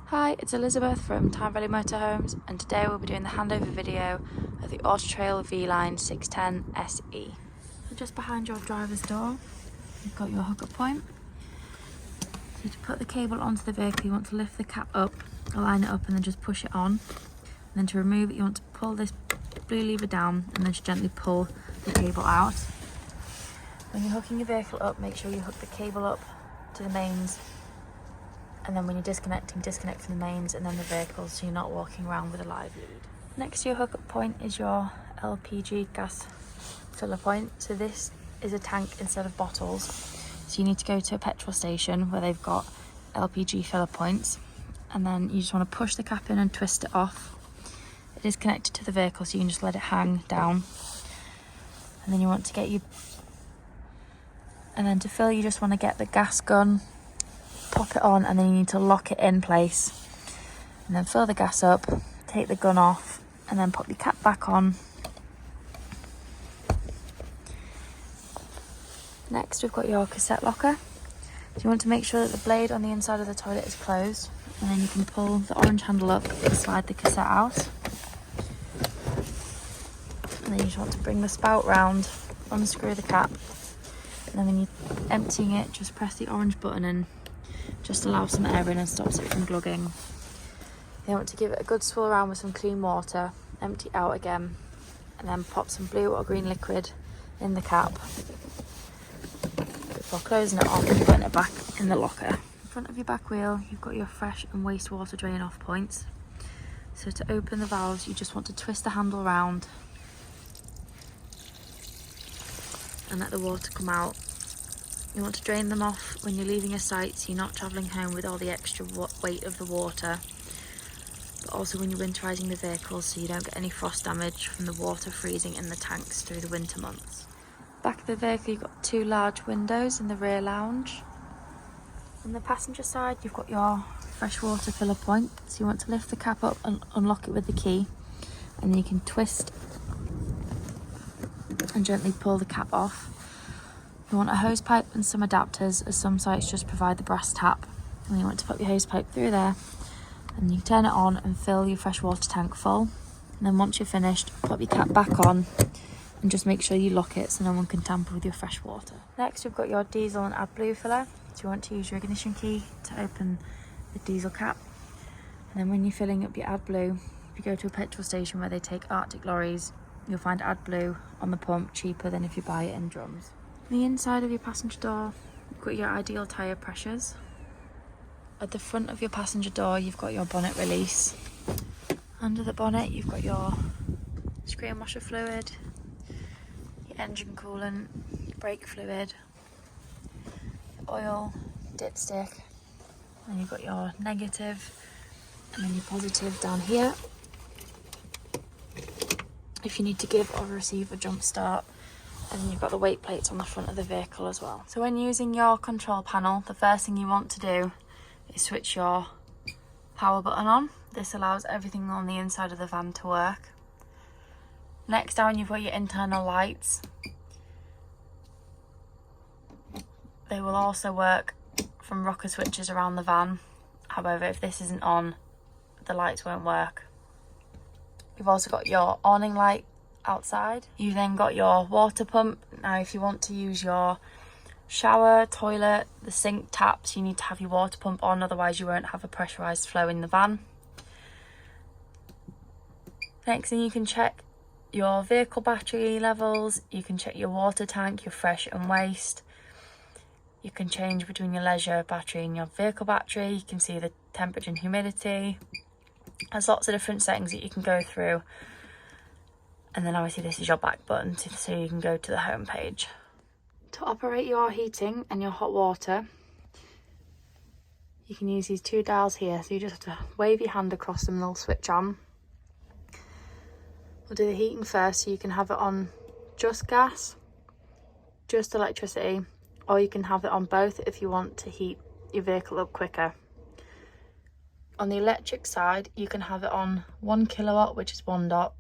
Hi, it's Elizabeth from Time Valley Motorhomes, and today we'll be doing the handover video of the Auto Trail V-Line 610 SE. So just behind your driver's door, you've got your hookup point. So to put the cable onto the vehicle, you want to lift the cap up, align it up, and then just push it on. And then to remove it, you want to pull this blue lever down and then just gently pull the cable out. When you're hooking your vehicle up, make sure you hook the cable up to the mains. And then when you're disconnecting, disconnect from the mains and then the vehicle, so you're not walking around with a live lead. Next to your hookup point is your LPG gas filler point. So this is a tank instead of bottles. So you need to go to a petrol station where they've got LPG filler points. And then you just want to push the cap in and twist it off. It is connected to the vehicle, so you can just let it hang down. And then you want to get your... And then to fill, you just want to get the gas gun, pop it on, and then you need to lock it in place. And then fill the gas up, take the gun off, and then pop your cap back on. Next, we've got your cassette locker. So you want to make sure that the blade on the inside of the toilet is closed, and then you can pull the orange handle up and slide the cassette out. And then you just want to bring the spout round, unscrew the cap, and then when you're emptying it, just press the orange button and just allow some air in and stops it from glugging. You want to give it a good swirl around with some clean water, empty it out again, and then pop some blue or green liquid in the cap before closing it off and putting it back in the locker. In front of your back wheel, you've got your fresh and wastewater drain off points. So to open the valves, you just want to twist the handle round and let the water come out. You want to drain them off when you're leaving a site, so you're not travelling home with all the extra weight of the water, but also when you're winterising the vehicle, so you don't get any frost damage from the water freezing in the tanks through the winter months. Back of the vehicle, you've got two large windows in the rear lounge. On the passenger side, you've got your freshwater filler point, so you want to lift the cap up and unlock it with the key, and then you can twist and gently pull the cap off. You want a hose pipe and some adapters, as some sites just provide the brass tap. And you want to put your hose pipe through there, and you turn it on and fill your freshwater tank full. And then once you're finished, pop your cap back on and just make sure you lock it so no one can tamper with your fresh water. Next, we've got your diesel and AdBlue filler. So you want to use your ignition key to open the diesel cap. And then when you're filling up your AdBlue, if you go to a petrol station where they take Arctic lorries, you'll find AdBlue on the pump cheaper than if you buy it in drums. On the inside of your passenger door, you've got your ideal tyre pressures. At the front of your passenger door, you've got your bonnet release. Under the bonnet, you've got your screen washer fluid, your engine coolant, your brake fluid, your oil, dipstick, and you've got your negative and then your positive down here if you need to give or receive a jump start. And then you've got the weight plates on the front of the vehicle as well. So when using your control panel, the first thing you want to do is switch your power button on. This allows everything on the inside of the van to work. Next down, you've got your internal lights. They will also work from rocker switches around the van. However, if this isn't on, the lights won't work. You've also got your awning light outside. You've then got your water pump. Now if you want to use your shower, toilet, the sink taps, you need to have your water pump on, otherwise you won't have a pressurised flow in the van. Next thing, you can check your vehicle battery levels, you can check your water tank, your fresh and waste. You can change between your leisure battery and your vehicle battery. You can see the temperature and humidity. There's lots of different settings that you can go through. And then obviously this is your back button, so you can go to the home page. To operate your heating and your hot water, you can use these two dials here. So you just have to wave your hand across them and they'll switch on. We'll do the heating first, so you can have it on just gas, just electricity, or you can have it on both if you want to heat your vehicle up quicker. On the electric side, you can have it on 1 kilowatt, which is 1 dot,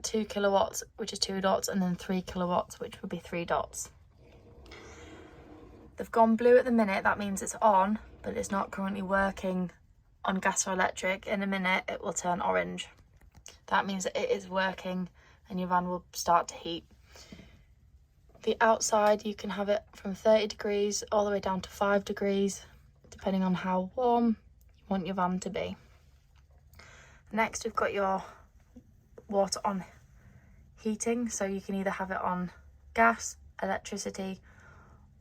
2 kilowatts, which is 2 dots, and then 3 kilowatts, which would be 3 dots. They've gone blue at the minute, that means it's on, but it's not currently working on gas or electric, in a minute it will turn orange. That means that it is working and your van will start to heat. The outside, you can have it from 30 degrees all the way down to 5 degrees, depending on how warm you want your van to be. Next, we've got your water on heating, so you can either have it on gas, electricity,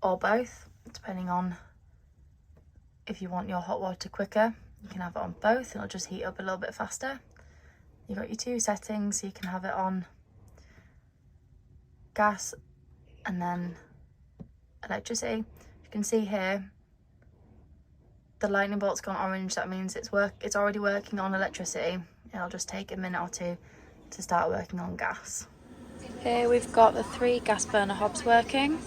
or both, depending on if you want your hot water quicker. You can have it on both, it'll just heat up a little bit faster. You've got your two settings, so you can have it on gas and then electricity. You can see here the lightning bolt's gone orange. That means it's already working on electricity. It'll just take a minute or two to start working on gas. Here we've got the 3 gas burner hobs working.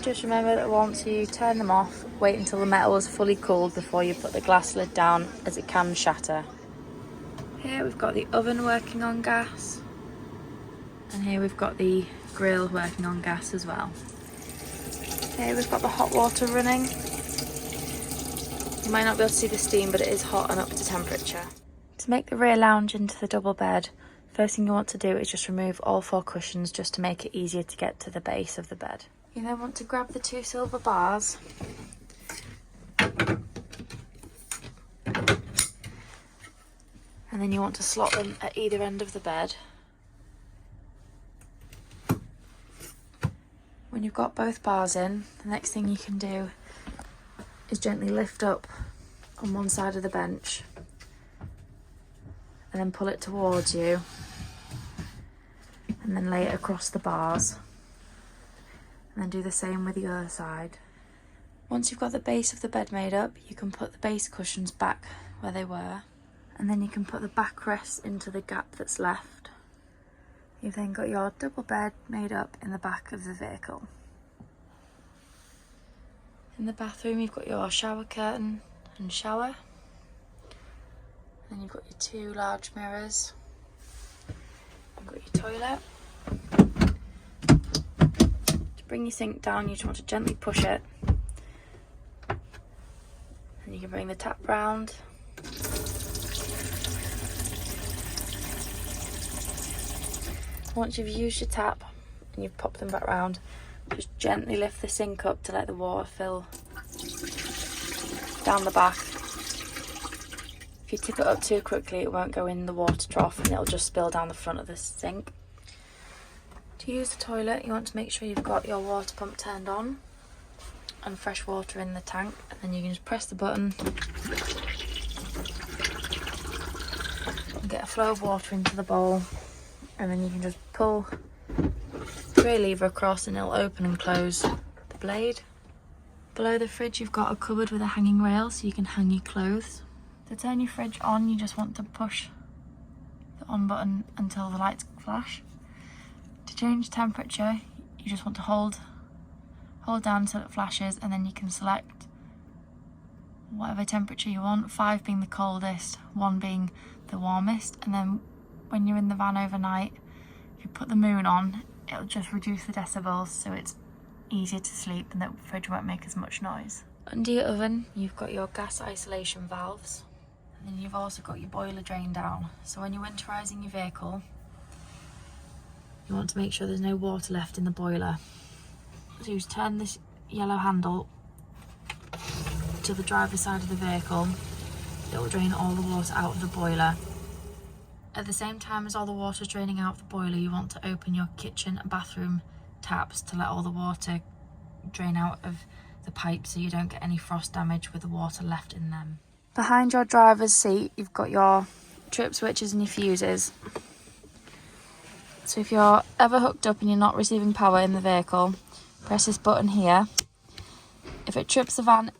Just remember that once you turn them off, wait until the metal is fully cooled before you put the glass lid down, as it can shatter. Here we've got the oven working on gas, and here we've got the grill working on gas as well. Here we've got the hot water running. You might not be able to see the steam, but it is hot and up to temperature. To make the rear lounge into the double bed, first thing you want to do is just remove all 4 cushions, just to make it easier to get to the base of the bed. You then want to grab the 2 silver bars and then you want to slot them at either end of the bed. When you've got both bars in, the next thing you can do is gently lift up on one side of the bench and then pull it towards you and then lay it across the bars, and then do the same with the other side. Once you've got the base of the bed made up, you can put the base cushions back where they were, and then you can put the backrest into the gap that's left. You've then got your double bed made up in the back of the vehicle. In the bathroom, you've got your shower curtain and shower. Then you've got your 2 large mirrors. You've got your toilet. To bring your sink down, you just want to gently push it. And you can bring the tap round. Once you've used your tap and you've popped them back round, just gently lift the sink up to let the water fill down the back. If you tip it up too quickly, it won't go in the water trough and it'll just spill down the front of the sink. To use the toilet, you want to make sure you've got your water pump turned on and fresh water in the tank, and then you can just press the button and get a flow of water into the bowl, and then you can just pull the tray lever across and it'll open and close the blade. Below the fridge, you've got a cupboard with a hanging rail so you can hang your clothes. To turn your fridge on, you just want to push the on button until the lights flash. To change temperature, you just want to hold down until it flashes, and then you can select whatever temperature you want, 5 being the coldest, 1 being the warmest. And then when you're in the van overnight, if you put the moon on, it'll just reduce the decibels so it's easier to sleep and the fridge won't make as much noise. Under your oven, you've got your gas isolation valves, and then you've also got your boiler drain down. So when you're winterising your vehicle, you want to make sure there's no water left in the boiler. So you just turn this yellow handle to the driver's side of the vehicle. It will drain all the water out of the boiler. At the same time as all the water's draining out of the boiler, you want to open your kitchen and bathroom taps to let all the water drain out of the pipe so you don't get any frost damage with the water left in them. Behind your driver's seat, you've got your trip switches and your fuses. So if you're ever hooked up and you're not receiving power in the vehicle, press this button here. If it trips the van,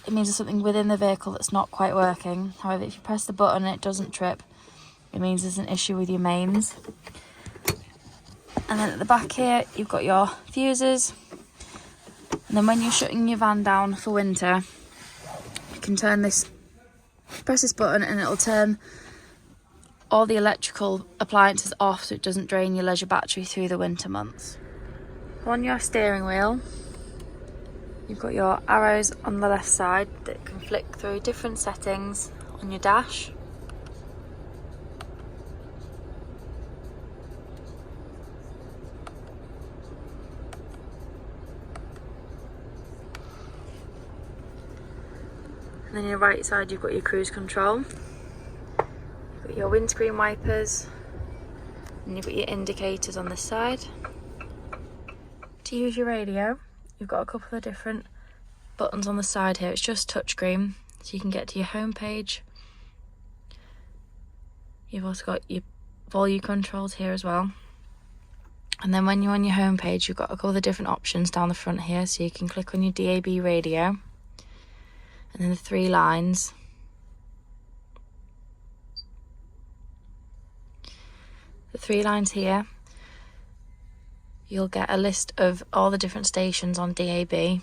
it means there's something within the vehicle that's not quite working. However, if you press the button and it doesn't trip, it means there's an issue with your mains. And then at the back here, you've got your fuses. And then when you're shutting your van down for winter, you can press this button and it'll turn all the electrical appliances off so it doesn't drain your leisure battery through the winter months. On your steering wheel, You've got your arrows on the left side that can flick through different settings on your dash. And then on your right side you've got your cruise control. You've got your windscreen wipers, and you've got your indicators on this side. To use your radio, you've got a couple of different buttons on the side here. It's just touchscreen, so you can get to your home page. You've also got your volume controls here as well. And then when you're on your home page, you've got all the different options down the front here, so you can click on your DAB radio, and then the 3 lines. The 3 lines here, you'll get a list of all the different stations on DAB,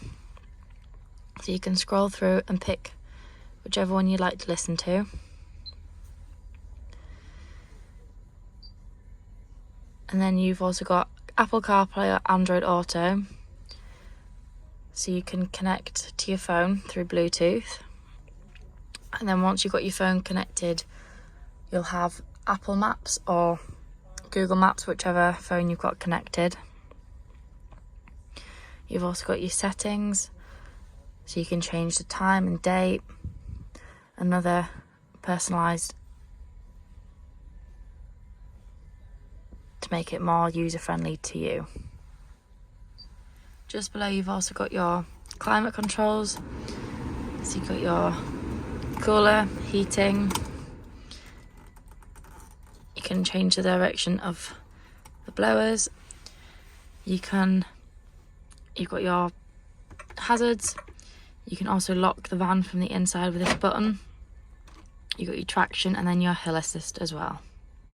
so you can scroll through and pick whichever one you'd like to listen to. And then you've also got Apple CarPlay or Android Auto, so you can connect to your phone through Bluetooth. And then once you've got your phone connected, you'll have Apple Maps or Google Maps, whichever phone you've got connected. You've also got your settings, so you can change the time and date, another personalised to make it more user-friendly to you. Just below you've also got your climate controls, so you've got your cooler, heating. You can change the direction of the blowers. You've got your hazards. You can also lock the van from the inside with this button. You've got your traction and then your hill assist as well.